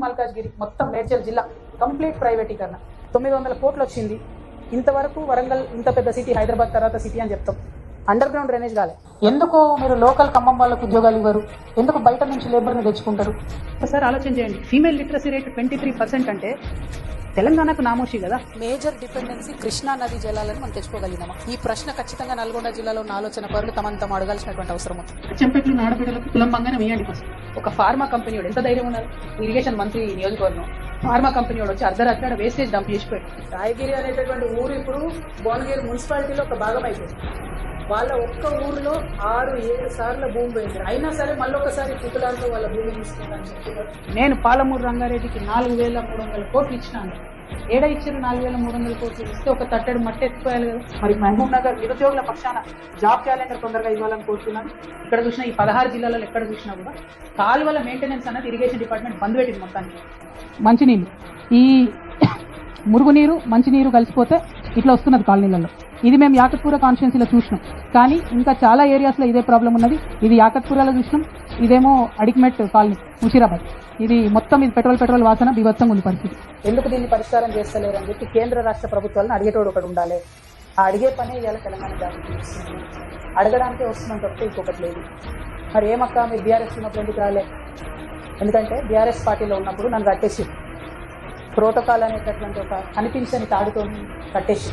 మల్కాజ్గిరి మొత్తం మేడ్చల్ జిల్లా కంప్లీట్ ప్రైవేటీకరణ. 900 కోట్లు వచ్చింది. ఇంతవరకు వరంగల్ ఇంత పెద్ద సిటీ, హైదరాబాద్ తర్వాత సిటీ అని చెప్తాం. అండర్ గ్రౌండ్ డ్రైనేజ్ కాలే. ఎందుకు మీరు లోకల్ ఖమ్మం వాళ్ళకు ఉద్యోగాలు ఇవ్వరు? ఎందుకు బయట నుంచి లేబర్ని తెచ్చుకుంటారు? ఒకసారి ఆలోచన చేయండి. ఫీమేల్ లిటరసీ రేట్ 23% అంటే తెలంగాణకు నామోషి కదా. మేజర్ డిపెండెన్సీ కృష్ణా నది జలాలను మనం తెచ్చుకోగలిగినామా? ఈ ప్రశ్న ఖచ్చితంగా నల్గొండ జిల్లాలో ఉన్న ఆలోచన పరులు తమ అడగాల్సినటువంటి అవసరం ఉంది. చెంపెట్లు ఆడబిడ్డలకు కులంబంగానే వేయండి. ఒక ఫార్మా కంపెనీ వాడు ఎంత ధైర్యం ఉన్నారు? ఇరిగేషన్ మంత్రి నియోజకవర్గం ఫార్మా కంపెనీ వాడు వచ్చి అర్ధరాత్రి వేస్టేజ్ డంప్ చేసిపోయాడు. రాయగిరి అనేటటువంటి ఊరు ఇప్పుడు భువనగిరి మున్సిపాలిటీలో ఒక భాగం అయిపోయింది. వాళ్ళ ఒక్క ఊరిలో 6-7 సార్లు భూమి పోయింది. అయినా సరే మళ్ళీ ఒకసారి కుతులాంతో వాళ్ళ భూమి తీసుకుంటాను చెప్తున్నారు. నేను పాలమూరు రంగారెడ్డికి 4,300 కోట్లు ఇచ్చినాను. ఏడ ఇచ్చారు? 4,300 కోట్లు ఇస్తే ఒక తట్టెడు మట్టి ఎత్తుకోవాలి కదా. మరి మహబూబ్ నగర్ నిరుద్యోగుల పక్షాన జాబ్ క్యాలెండర్ తొందరగా ఇవ్వాలని కోరుతున్నాను. ఇక్కడ చూసినా ఈ 16 జిల్లాలలో ఎక్కడ చూసినా కూడా కాలువల మెయింటెనెన్స్ అనేది ఇరిగేషన్ డిపార్ట్మెంట్ బంద్ పెట్టింది మొత్తానికి. మంచినీళ్ళు, ఈ మురుగునీరు మంచినీరు కలిసిపోతే ఇట్లా వస్తున్నది కాలనీలలో. ఇది మేము యాకత్పూర కాన్స్టిట్యున్సీలో చూసినాం. కానీ ఇంకా చాలా ఏరియాస్లో ఇదే ప్రాబ్లం ఉన్నది. ఇది యాకత్పూరలో చూసినాం, ఇదేమో అడిక్మెట్ కాలనీ ముషీరాబాద్. ఇది మొత్తం ఇది పెట్రోల్ వాసన బీభత్సంగా ఉంది పరిస్థితి. ఎందుకు దీన్ని పరిష్కారం చేస్తలేరు అని చెప్పి కేంద్ర రాష్ట్ర ప్రభుత్వాలను అడిగేటోడు ఒకటి ఉండాలి. ఆ అడిగే పనే ఇవాళ తెలంగాణ వస్తుంది. అడగడానికే వస్తున్నాం తప్పితే ఇంకొకటి లేదు. మరి ఏమక్క మీరు బీఆర్ఎస్ ఉన్నప్పుడు ఎందుకు రాలే? ఎందుకంటే బీఆర్ఎస్ పార్టీలో ఉన్నప్పుడు నన్ను కట్టేసి ప్రోటోకాల్ అనేటటువంటి ఒక అనిపించని తాడుతో కట్టేసి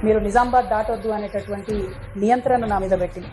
మీరు నిజామాబాద్ దాటొద్దు అనేటటువంటి నియంత్రణ నా మీద పెట్టింది.